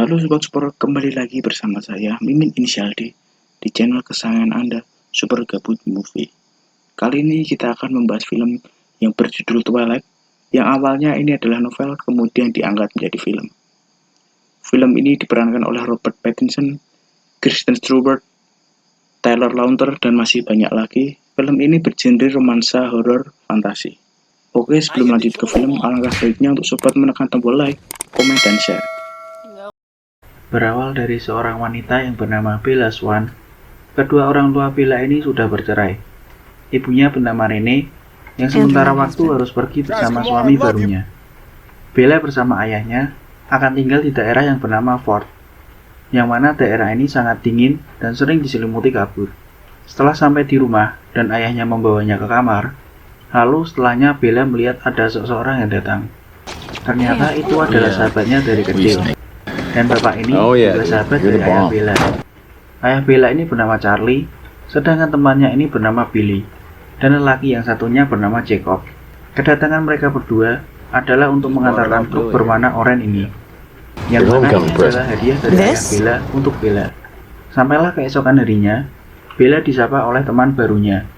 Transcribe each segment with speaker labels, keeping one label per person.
Speaker 1: Halo Sobat Super, kembali lagi bersama saya Mimin Inisial D di channel kesayangan Anda, Super Gabut Movie. Kali ini kita akan membahas film yang berjudul Twilight, yang awalnya ini adalah novel kemudian diangkat menjadi film. Film ini diperankan oleh Robert Pattinson, Kristen Stewart, Taylor Lautner, dan masih banyak lagi. Film ini bergenre romansa, horor, fantasi. Oke, sebelum lanjut ke film, alangkah baiknya untuk sobat menekan tombol like, komen, dan share.
Speaker 2: Berawal dari seorang wanita yang bernama Bella Swan, kedua orang tua Bella ini sudah bercerai. Ibunya bernama Rene, yang sementara waktu harus pergi bersama suami barunya. Bella bersama ayahnya akan tinggal di daerah yang bernama Fort, yang mana daerah ini sangat dingin dan sering diselimuti kabut. Setelah sampai di rumah dan ayahnya membawanya ke kamar, lalu setelahnya Bella melihat ada seseorang yang datang. Ternyata itu adalah sahabatnya dari kecil. Dan bapak ini juga sahabat dari ayah Bella. Ayah Bella ini bernama Charlie, sedangkan temannya ini bernama Billy, dan lelaki yang satunya bernama Jacob. Kedatangan mereka berdua adalah untuk mengantarkan truk berwarna oranye ini, yang mana ini adalah hadiah dari ayah Bella untuk Bella. Sampailah keesokan harinya, Bella disapa oleh teman barunya.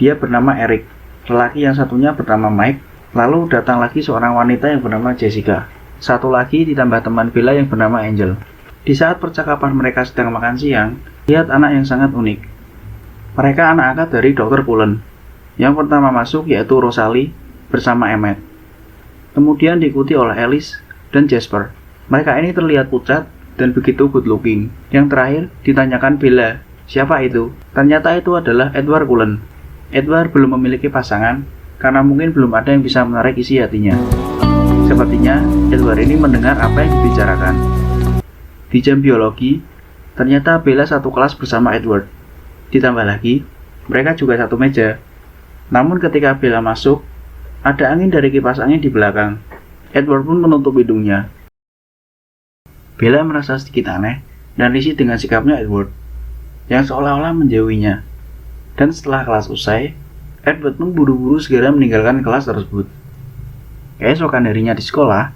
Speaker 2: Dia bernama Eric, lelaki yang satunya bernama Mike, lalu datang lagi seorang wanita yang bernama Jessica. Satu lagi ditambah teman Bella yang bernama Angel. Di saat percakapan mereka sedang makan siang, lihat anak yang sangat unik. Mereka anak angkat dari Dr. Cullen. Yang pertama masuk yaitu Rosalie bersama Emmett. Kemudian diikuti oleh Alice dan Jasper. Mereka ini terlihat pucat dan begitu good looking. Yang terakhir ditanyakan Bella, siapa itu? Ternyata itu adalah Edward Cullen. Edward belum memiliki pasangan karena mungkin belum ada yang bisa menarik isi hatinya. Sepertinya Edward ini mendengar apa yang dibicarakan. Di jam biologi, ternyata Bella satu kelas bersama Edward. Ditambah lagi, mereka juga satu meja. Namun ketika Bella masuk, ada angin dari kipas angin di belakang. Edward pun menutup hidungnya. Bella merasa sedikit aneh dan risih dengan sikapnya Edward, yang seolah-olah menjauhinya. Dan setelah kelas usai, Edward pun buru-buru segera meninggalkan kelas tersebut. Keesokan harinya di sekolah,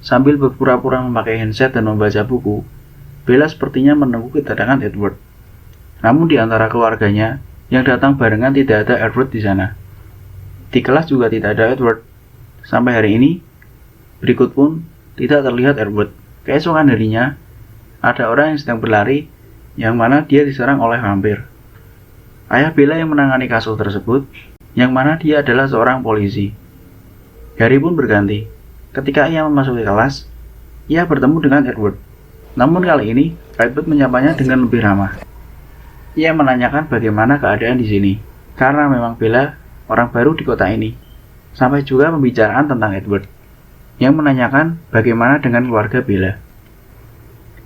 Speaker 2: sambil berpura-pura memakai handset dan membaca buku, Bella sepertinya menunggu kedatangan Edward. Namun di antara keluarganya yang datang barengan tidak ada Edward di sana. Di kelas juga tidak ada Edward. Sampai hari ini, berikut pun tidak terlihat Edward. Keesokan harinya, ada orang yang sedang berlari, yang mana dia diserang oleh vampir. Ayah Bella yang menangani kasus tersebut, yang mana dia adalah seorang polisi. Hari pun berganti. Ketika ia memasuki kelas, ia bertemu dengan Edward. Namun kali ini, Edward menyapanya dengan lebih ramah. Ia menanyakan bagaimana keadaan di sini, karena memang Bella orang baru di kota ini. Sampai juga pembicaraan tentang Edward, yang menanyakan bagaimana dengan keluarga Bella.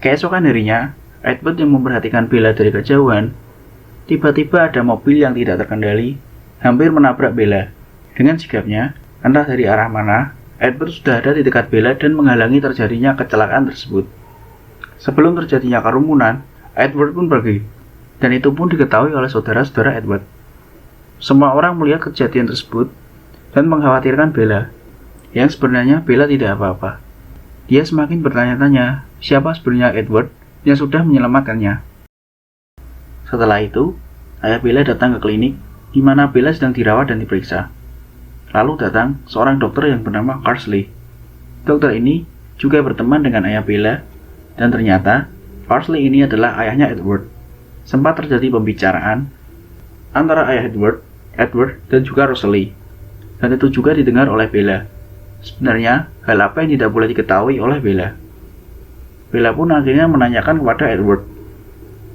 Speaker 2: Keesokan harinya, Edward yang memperhatikan Bella dari kejauhan, tiba-tiba ada mobil yang tidak terkendali, hampir menabrak Bella. Dengan sigapnya, entah dari arah mana, Edward sudah ada di dekat Bella dan menghalangi terjadinya kecelakaan tersebut. Sebelum terjadinya kerumunan, Edward pun pergi, dan itu pun diketahui oleh saudara-saudara Edward. Semua orang melihat kejadian tersebut dan mengkhawatirkan Bella, yang sebenarnya Bella tidak apa-apa. Dia semakin bertanya-tanya siapa sebenarnya Edward yang sudah menyelamatkannya. Setelah itu, ayah Bella datang ke klinik, di mana Bella sedang dirawat dan diperiksa. Lalu datang seorang dokter yang bernama Carsley. Dokter ini juga berteman dengan ayah Bella, dan ternyata Carsley ini adalah ayahnya Edward. Sempat terjadi pembicaraan antara ayah Edward, dan juga Rosalie, dan itu juga didengar oleh Bella. Sebenarnya, hal apa yang tidak boleh diketahui oleh Bella? Bella pun akhirnya menanyakan kepada Edward,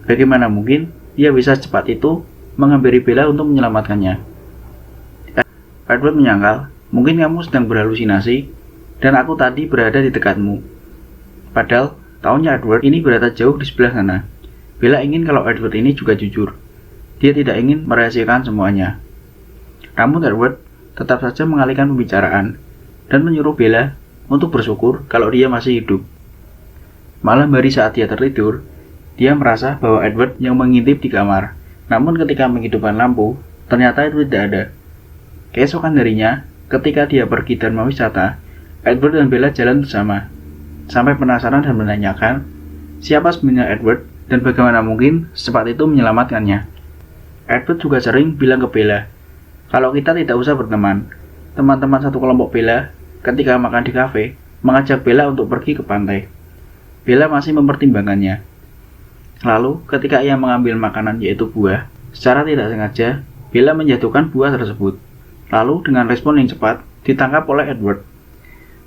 Speaker 2: bagaimana mungkin ia bisa secepat itu menghampiri Bella untuk menyelamatkannya. Edward menyangkal, mungkin kamu sedang berhalusinasi, dan aku tadi berada di dekatmu. Padahal, tahunnya Edward ini berada jauh di sebelah sana. Bella ingin kalau Edward ini juga jujur. Dia tidak ingin merahasiakan semuanya. Namun Edward tetap saja mengalihkan pembicaraan, dan menyuruh Bella untuk bersyukur kalau dia masih hidup. Malam hari saat dia tertidur, dia merasa bahwa Edward yang mengintip di kamar. Namun ketika menghidupkan lampu, ternyata itu tidak ada. Keesokan harinya, ketika dia pergi dan mau wisata, Edward dan Bella jalan bersama. sampai penasaran dan menanyakan siapa sebenarnya Edward dan bagaimana mungkin secepat itu menyelamatkannya. Edward juga sering bilang ke Bella kalau kita tidak usah berteman. Teman-teman satu kelompok Bella ketika makan di kafe mengajak Bella untuk pergi ke pantai. Bella masih mempertimbangkannya. Lalu ketika ia mengambil makanan yaitu buah, secara tidak sengaja Bella menjatuhkan buah tersebut. Lalu dengan respon yang cepat ditangkap oleh Edward.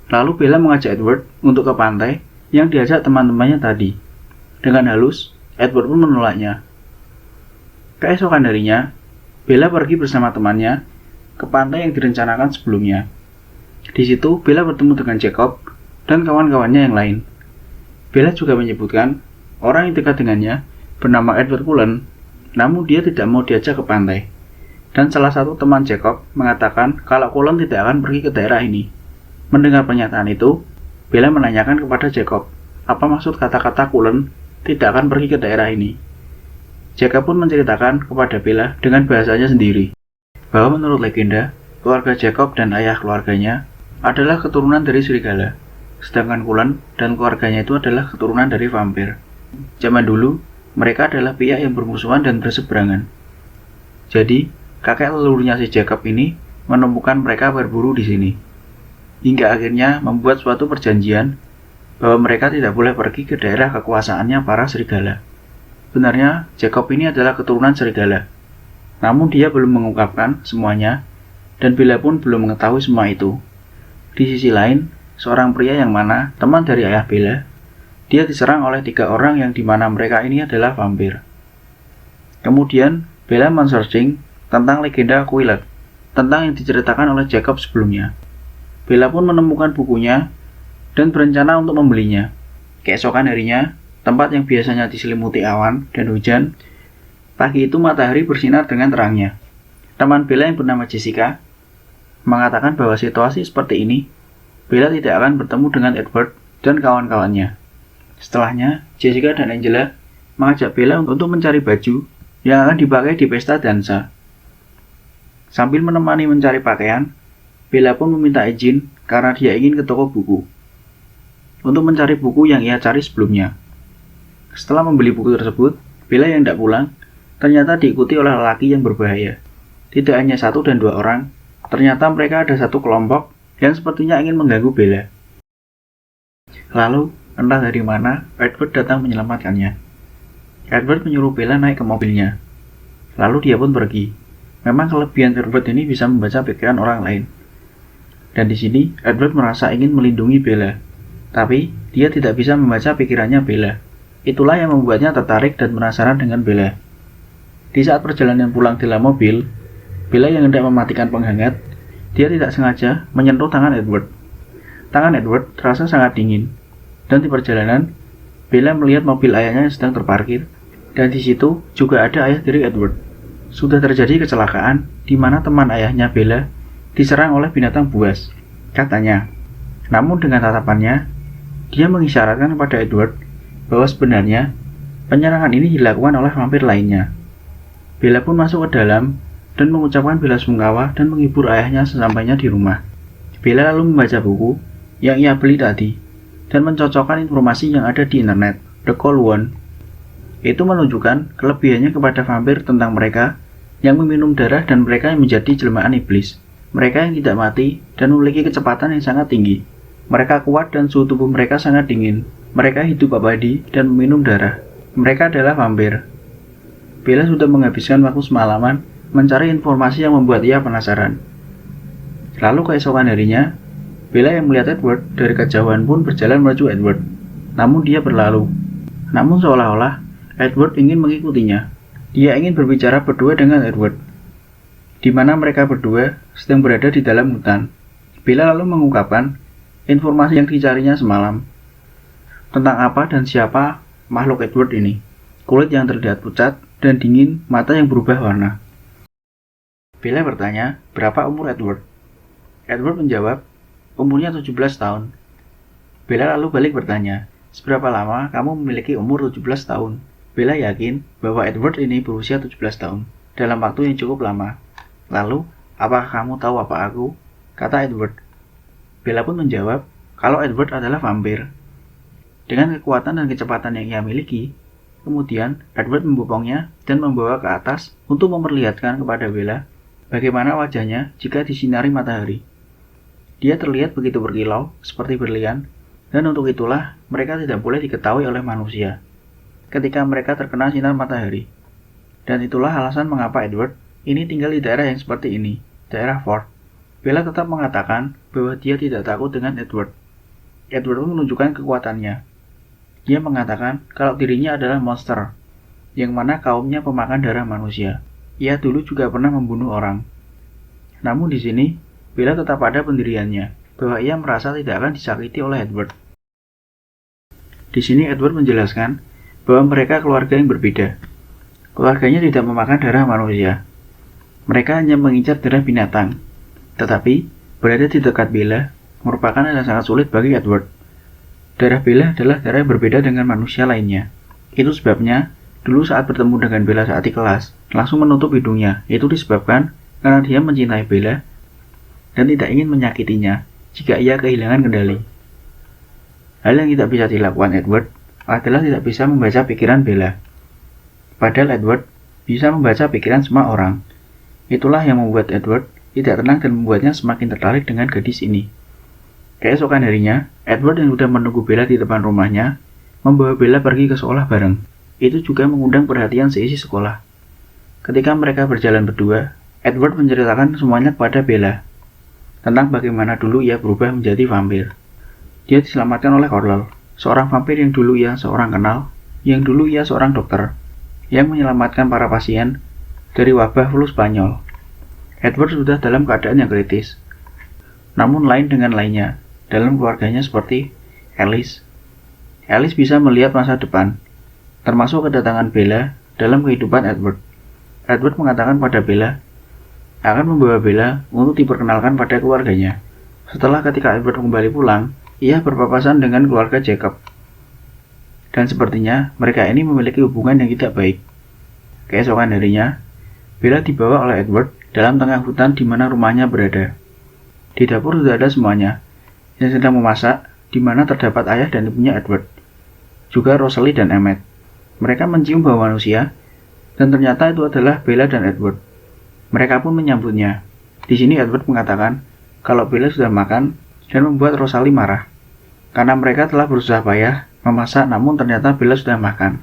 Speaker 2: Lalu Bella mengajak Edward untuk ke pantai yang diajak teman-temannya tadi. Dengan halus, Edward pun menolaknya. Keesokan harinya, Bella pergi bersama temannya ke pantai yang direncanakan sebelumnya. Di situ Bella bertemu dengan Jacob dan kawan-kawannya yang lain. Bella juga menyebutkan orang yang dekat dengannya bernama Edward Cullen, namun dia tidak mau diajak ke pantai. Dan salah satu teman Jacob mengatakan kalau Cullen tidak akan pergi ke daerah ini. Mendengar pernyataan itu, Bella menanyakan kepada Jacob, apa maksud kata-kata Cullen tidak akan pergi ke daerah ini. Jacob pun menceritakan kepada Bella dengan bahasanya sendiri, bahwa menurut legenda, keluarga Jacob dan ayah keluarganya adalah keturunan dari serigala, sedangkan Cullen dan keluarganya itu adalah keturunan dari vampir. Zaman dulu, mereka adalah pihak yang bermusuhan dan berseberangan. Jadi, kakek leluhurnya si Jacob ini menemukan mereka berburu di sini. Hingga akhirnya membuat suatu perjanjian bahwa mereka tidak boleh pergi ke daerah kekuasaannya para serigala. Sebenarnya, Jacob ini adalah keturunan serigala. Namun dia belum mengungkapkan semuanya, dan Bella pun belum mengetahui semua itu. Di sisi lain, seorang pria yang mana teman dari ayah Bella, dia diserang oleh 3 orang yang dimana mereka ini adalah vampir. Kemudian, Bella men-searching tentang legenda Quillet, tentang yang diceritakan oleh Jacob sebelumnya. Bella pun menemukan bukunya dan berencana untuk membelinya. Keesokan harinya, tempat yang biasanya diselimuti awan dan hujan, pagi itu matahari bersinar dengan terangnya. Teman Bella yang bernama Jessica mengatakan bahwa situasi seperti ini, Bella tidak akan bertemu dengan Edward dan kawan-kawannya. Setelahnya, Jessica dan Angela mengajak Bella untuk mencari baju yang akan dipakai di pesta dansa. Sambil menemani mencari pakaian, Bella pun meminta izin karena dia ingin ke toko buku untuk mencari buku yang ia cari sebelumnya. Setelah membeli buku tersebut, Bella yang tidak pulang ternyata diikuti oleh lelaki yang berbahaya. Tidak hanya 1 dan 2 orang, ternyata mereka ada satu kelompok yang sepertinya ingin mengganggu Bella. Lalu, entah dari mana, Edward datang menyelamatkannya. Edward menyuruh Bella naik ke mobilnya. Lalu dia pun pergi. Memang kelebihan Edward ini bisa membaca pikiran orang lain. Dan di sini, Edward merasa ingin melindungi Bella. Tapi, dia tidak bisa membaca pikirannya Bella. Itulah yang membuatnya tertarik dan penasaran dengan Bella. Di saat perjalanan pulang dalam mobil, Bella yang hendak mematikan penghangat, dia tidak sengaja menyentuh tangan Edward. Tangan Edward terasa sangat dingin. Dan di perjalanan, Bella melihat mobil ayahnya yang sedang terparkir. Dan di situ juga ada ayah dari Edward. Sudah terjadi kecelakaan di mana teman ayahnya Bella diserang oleh binatang buas, katanya. Namun dengan tatapannya, dia mengisyaratkan kepada Edward bahwa sebenarnya penyerangan ini dilakukan oleh vampir lainnya. Bella pun masuk ke dalam dan mengucapkan belasungkawa dan menghibur ayahnya sesampainya di rumah. Bella lalu membaca buku yang ia beli tadi dan mencocokkan informasi yang ada di internet. The Cold One itu menunjukkan kelebihannya kepada vampir tentang mereka yang meminum darah dan mereka yang menjadi jelmaan iblis. Mereka yang tidak mati dan memiliki kecepatan yang sangat tinggi. Mereka kuat dan suhu tubuh mereka sangat dingin. Mereka hidup abadi dan meminum darah. Mereka adalah vampir. Bella sudah menghabiskan waktu semalaman mencari informasi yang membuat ia penasaran. Lalu keesokan harinya, Bella yang melihat Edward dari kejauhan pun berjalan menuju Edward. Namun dia berlalu. Namun seolah-olah Edward ingin mengikutinya. Dia ingin berbicara berdua dengan Edward, di mana mereka berdua sedang berada di dalam hutan. Bella lalu mengungkapkan informasi yang dicarinya semalam. Tentang apa dan siapa makhluk Edward ini. Kulit yang terlihat pucat dan dingin, mata yang berubah warna. Bella bertanya, berapa umur Edward? Edward menjawab, umurnya 17 tahun. Bella lalu balik bertanya, seberapa lama kamu memiliki umur 17 tahun? Bella yakin bahwa Edward ini berusia 17 tahun, dalam waktu yang cukup lama. Lalu, apakah kamu tahu apa aku? Kata Edward. Bella pun menjawab, kalau Edward adalah vampir. Dengan kekuatan dan kecepatan yang ia miliki, kemudian Edward membopongnya dan membawa ke atas untuk memperlihatkan kepada Bella bagaimana wajahnya jika disinari matahari. Dia terlihat begitu berkilau, seperti berlian, dan untuk itulah mereka tidak boleh diketahui oleh manusia ketika mereka terkena sinar matahari. Dan itulah alasan mengapa Edward ini tinggal di daerah yang seperti ini, daerah Ford. Bella tetap mengatakan bahwa dia tidak takut dengan Edward. Edward pun menunjukkan kekuatannya. Dia mengatakan kalau dirinya adalah monster, yang mana kaumnya pemakan darah manusia. Ia dulu juga pernah membunuh orang. Namun di sini, Bella tetap pada pendiriannya, bahwa ia merasa tidak akan disakiti oleh Edward. Di sini Edward menjelaskan bahwa mereka keluarga yang berbeda. Keluarganya tidak memakan darah manusia. Mereka hanya mengincar darah binatang. Tetapi, berada di dekat Bella merupakan hal yang sangat sulit bagi Edward. Darah Bella adalah darah yang berbeda dengan manusia lainnya. Itu sebabnya, dulu saat bertemu dengan Bella saat di kelas, langsung menutup hidungnya. Itu disebabkan karena dia mencintai Bella dan tidak ingin menyakitinya jika ia kehilangan kendali. Hal yang tidak bisa dilakukan Edward adalah tidak bisa membaca pikiran Bella. Padahal Edward bisa membaca pikiran semua orang. Itulah yang membuat Edward tidak tenang dan membuatnya semakin tertarik dengan gadis ini. Keesokan harinya, Edward yang sudah menunggu Bella di depan rumahnya, membawa Bella pergi ke sekolah bareng. Itu juga mengundang perhatian seisi sekolah. Ketika mereka berjalan berdua, Edward menceritakan semuanya kepada Bella tentang bagaimana dulu ia berubah menjadi vampir. Dia diselamatkan oleh Carlyle, seorang vampir yang dulu ia seorang kenal, yang dulu ia seorang dokter, yang menyelamatkan para pasien dari wabah flu Spanyol. Edward sudah dalam keadaan yang kritis. Namun lain dengan lainnya, dalam keluarganya seperti Alice. Alice bisa melihat masa depan, termasuk kedatangan Bella dalam kehidupan Edward. Edward mengatakan pada Bella akan membawa Bella untuk diperkenalkan pada keluarganya. Setelah ketika Edward kembali pulang, ia berpapasan dengan keluarga Jacob. Dan sepertinya mereka ini memiliki hubungan yang tidak baik. Keesokan harinya, Bella dibawa oleh Edward dalam tengah hutan di mana rumahnya berada. Di dapur sudah ada semuanya, yang sedang memasak, di mana terdapat ayah dan ibunya Edward, juga Rosalie dan Emmett. Mereka mencium bau manusia, dan ternyata itu adalah Bella dan Edward. Mereka pun menyambutnya. Di sini Edward mengatakan kalau Bella sudah makan dan membuat Rosalie marah, karena mereka telah berusaha payah memasak namun ternyata Bella sudah makan.